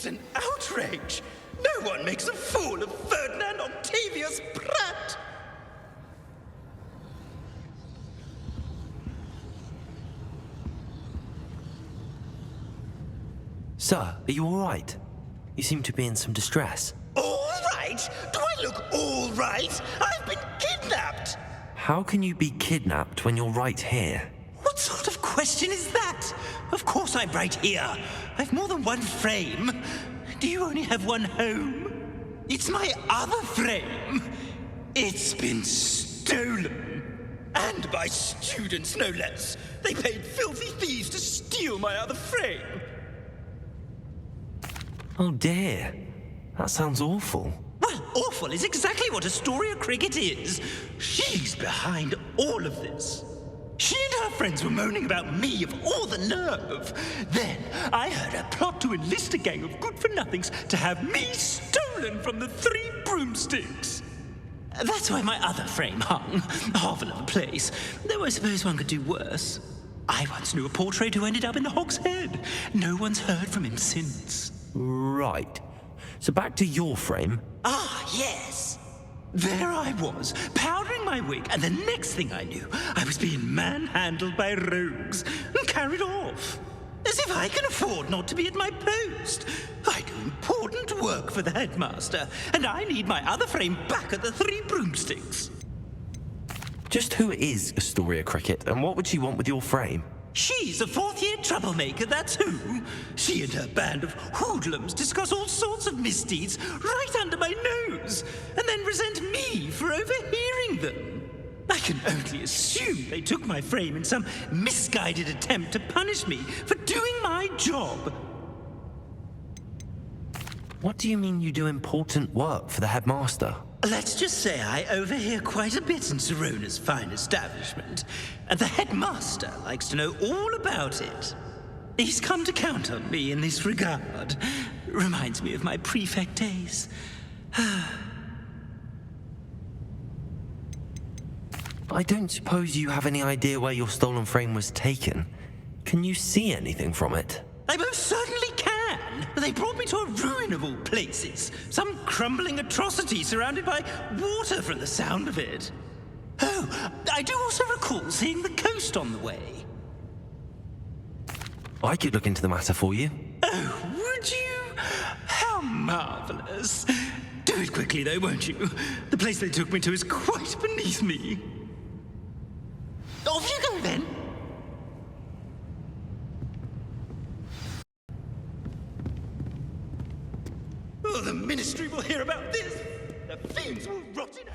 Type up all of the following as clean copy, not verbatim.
It's an outrage! No one makes a fool of Ferdinand Octavius Pratt! Sir, are you all right? You seem to be in some distress. All right? Do I look all right? I've been kidnapped! How can you be kidnapped when you're right here? What sort of question is that? Of course I'm right here. I've more than one frame. Do you only have one home? It's my other frame. It's been stolen. And by students, no less. They paid filthy thieves to steal my other frame. Oh dear. That sounds awful. Well, awful is exactly what Astoria Cricket is. She's behind all of this. She and her friends were moaning about me of all the nerve. Then I heard her plot to enlist a gang of good-for-nothings to have me stolen from the 3 broomsticks. That's why my other frame hung. Hovel of a place. Though I suppose one could do worse. I once knew a portrait who ended up in the Hog's Head. No one's heard from him since. Right. So back to your frame. Ah, yes. There I was, powdering my wig, and the next thing I knew, I was being manhandled by rogues and carried off. As if I can afford not to be at my post. I do important work for the headmaster, and I need my other frame back at the 3 broomsticks. Just who is Astoria Cricket, and what would she want with your frame? She's a 4th-year troublemaker, that's who. She and her band of hoodlums discuss all sorts of misdeeds right under my nose, and then resent me for overhearing them. I can only assume they took my frame in some misguided attempt to punish me for doing my job. What do you mean you do important work for the headmaster? Let's just say I overhear quite a bit in Sirona's fine establishment, and the headmaster likes to know all about it. He's come to count on me in this regard. Reminds me of my prefect days. I don't suppose you have any idea where your stolen frame was taken. Can you see anything from it? I most certainly can. They brought me to a ruin of all places. Some crumbling atrocity surrounded by water from the sound of it. Oh, I do also recall seeing the coast on the way. I could look into the matter for you. Oh, would you? How marvelous. Do it quickly, though, won't you? The place they took me to is quite beneath me. Off you go, then. Oh, the ministry will hear about this. The fiends will rot in it.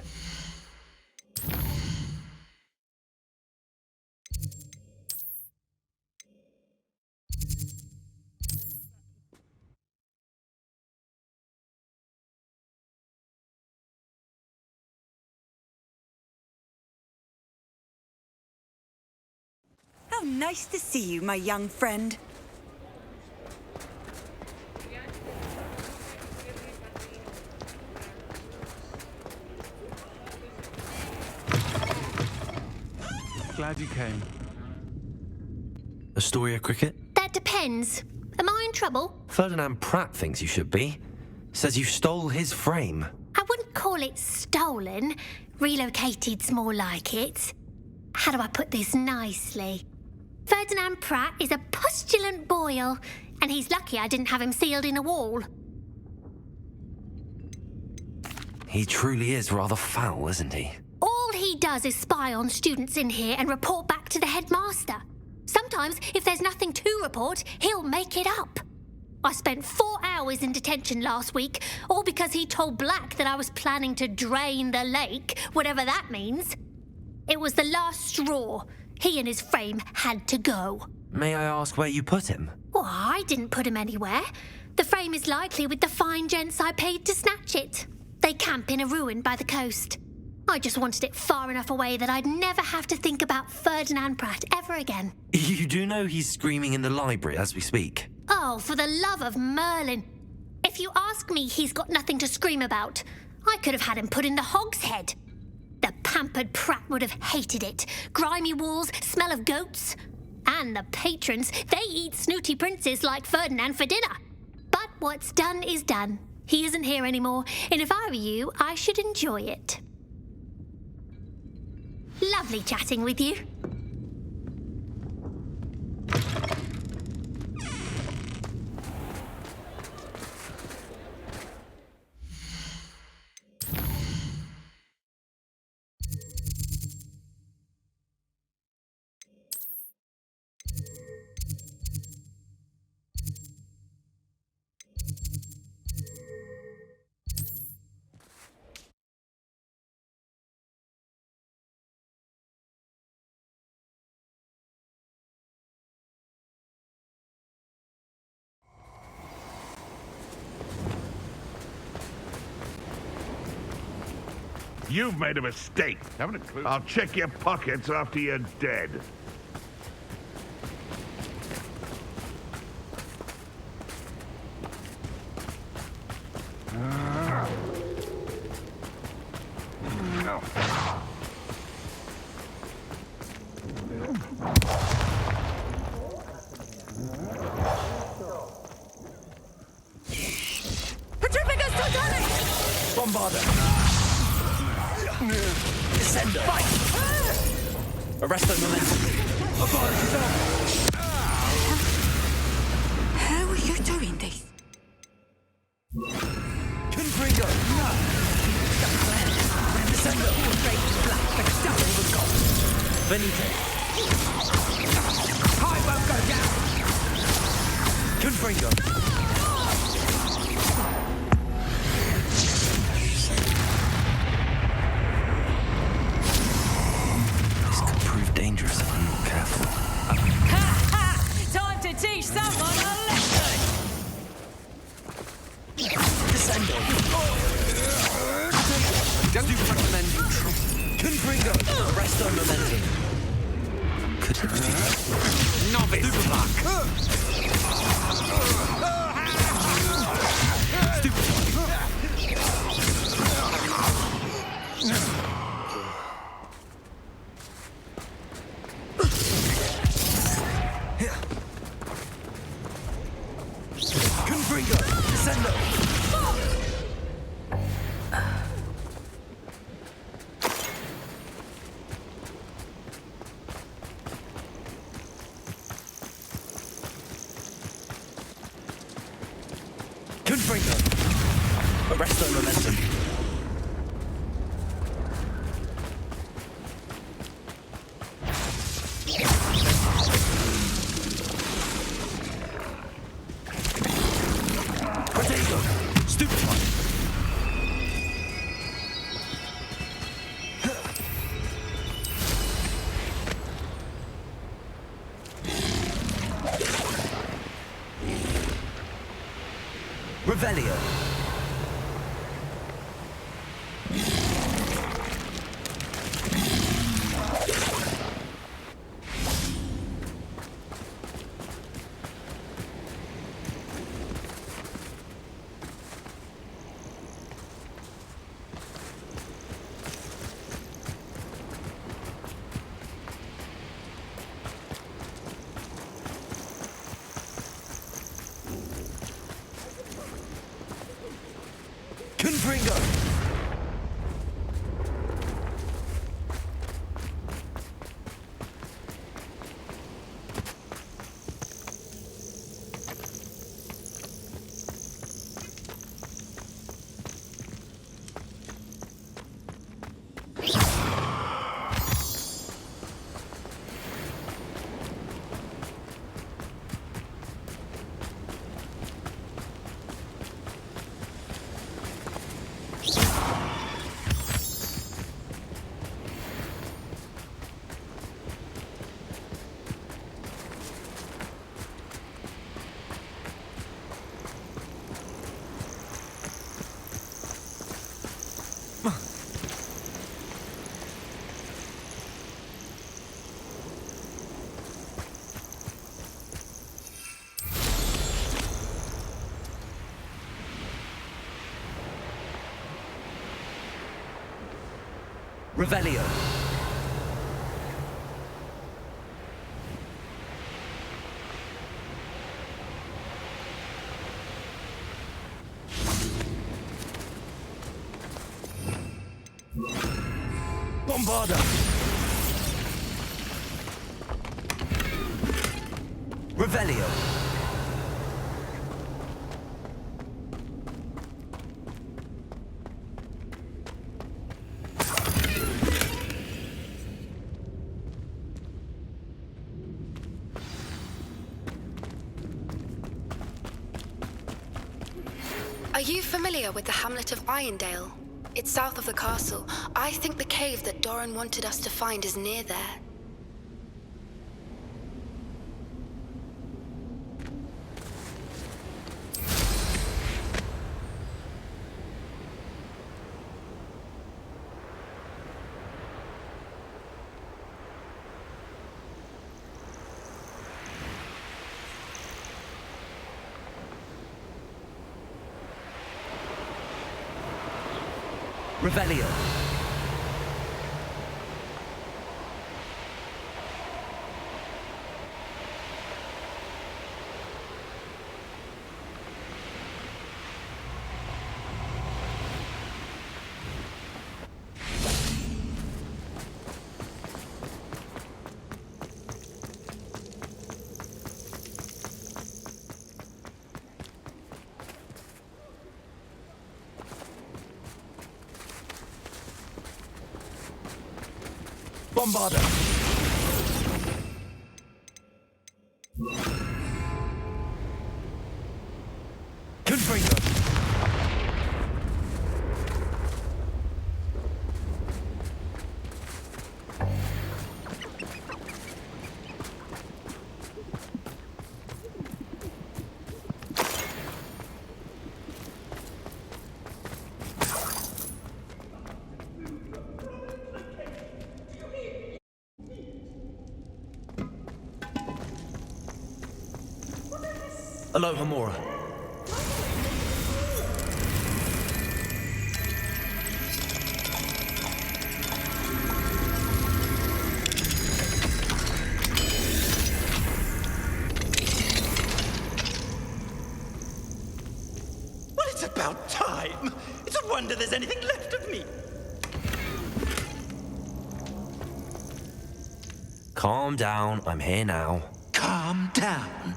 How nice to see you, my young friend. Glad you came. Astoria Cricket? That depends. Am I in trouble? Ferdinand Pratt thinks you should be. Says you stole his frame. I wouldn't call it stolen. Relocated's more like it. How do I put this nicely? Ferdinand Pratt is a postulant boil, and he's lucky I didn't have him sealed in a wall. He truly is rather foul, isn't he? All he does is spy on students in here and report back to the headmaster. Sometimes, if there's nothing to report, he'll make it up. I spent 4 hours in detention last week, all because he told Black that I was planning to drain the lake, whatever that means. It was the last straw. He and his frame had to go. May I ask where you put him? Well, I didn't put him anywhere. The frame is likely with the fine gents I paid to snatch it. They camp in a ruin by the coast. I just wanted it far enough away that I'd never have to think about Ferdinand Pratt ever again. You do know he's screaming in the library as we speak. Oh, for the love of Merlin. If you ask me, he's got nothing to scream about. I could have had him put in the Hog's Head. The pampered Pratt would have hated it. Grimy walls, smell of goats. And the patrons, they eat snooty princes like Ferdinand for dinner. But what's done is done. He isn't here anymore, and if I were you, I should enjoy it. Lovely chatting with you. You've made a mistake. Haven't a clue. I'll check your pockets after you're dead. Descender! Fight! Arrest the momentum! How are you doing this? Confringo! No! Descender! Venite! I won't go down! Confringo! Dangerous if I'm not careful. Ha ha! Time to teach someone a lesson! Descendo! Super momentum! Confringo! Resto momentum! Could it be? Novice! Supermark! Confringo! Descendo! Confringo! Arresto momentum! Revelio. Confringo! Revelio. Bombarda! Revelio! Are you familiar with the hamlet of Irondale? It's south of the castle. I think the cave that Doran wanted us to find is near there. Revelio! Bombarda! Confringo! Aloha Mora. Well, it's about time. It's a wonder there's anything left of me. Calm down, I'm here now. Calm down.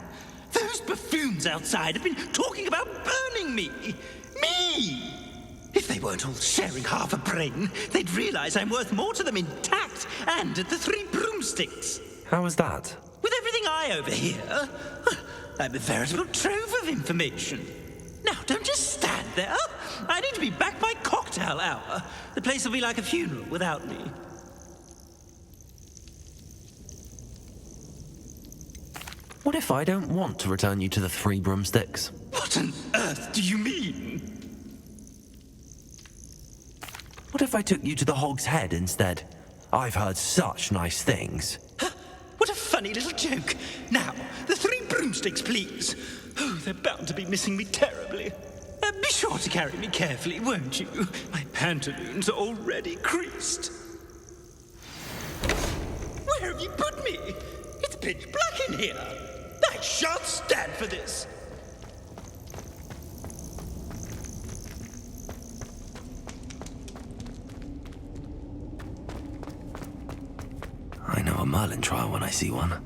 Those buffoons outside have been talking about burning me. Me! If they weren't all sharing half a brain, they'd realize I'm worth more to them intact and at the Three Broomsticks. How was that? With everything I overhear, I'm a veritable trove of information. Now, don't just stand there. I need to be back by cocktail hour. The place will be like a funeral without me. What if I don't want to return you to the Three Broomsticks? What on earth do you mean? What if I took you to the Hog's Head instead? I've heard such nice things. What a funny little joke. Now, the Three Broomsticks, please. Oh, they're bound to be missing me terribly. Be sure to carry me carefully, won't you? My pantaloons are already creased. Where have you put me? It's pitch black in here. I shan't stand for this. I know a Merlin trial when I see one.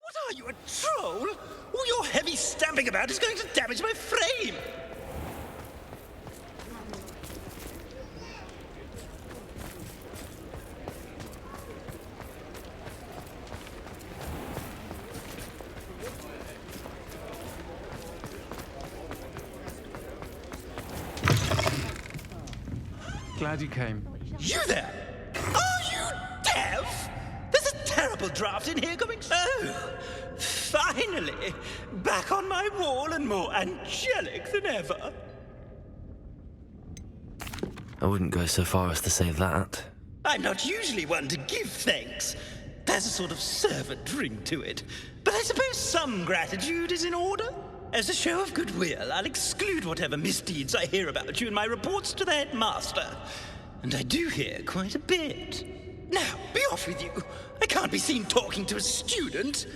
What are you, a troll? All your heavy stamping about is going to damage my frame. Glad you came. You there? Are you deaf? There's a terrible draft in here coming. Oh, finally, back on my wall and more angelic than ever. I wouldn't go so far as to say that. I'm not usually one to give thanks. has a sort of servant ring to it. But I suppose some gratitude is in order. As a show of goodwill, I'll exclude whatever misdeeds I hear about you in my reports to the headmaster. And I do hear quite a bit. Now, be off with you. I can't be seen talking to a student.